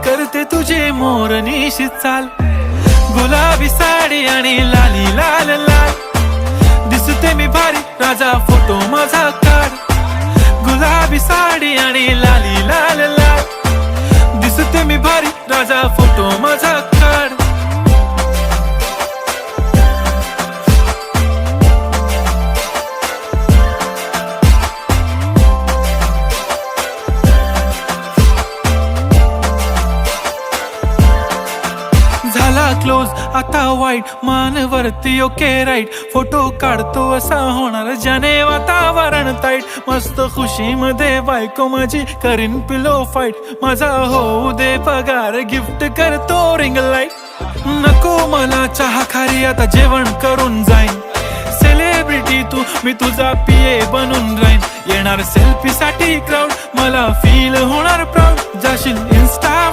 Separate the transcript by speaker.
Speaker 1: करते तुझे मोरनीशी चाल, गुलाबी साडी आणि लाली लाल लाल, दिसते मी भारी राजा फोटो माझा काढ, गुलाबी साडी आणि लाली लाल लाल, दिसते मी भारी राजा फोटो माझा काढ. झाला क्लोज आता वाईट, मानवरती ओके राईट, फोटो काढतो असा होणार ज्याने वातावरण ताईट, मस्त खुशी मध्ये बायको माझी करीन पिलो फाईट, माझा होऊ दे पगार गिफ्ट करतो रिंग लाईट, नको मला चहा खारी आता जेवण करून जाईन, सेलिब्रिटी तू मी तुझा पिये बनून राहीन, येणार सेल्फी साठी क्राऊड मला फील होणार प्राऊड, जाशील इन्स्टा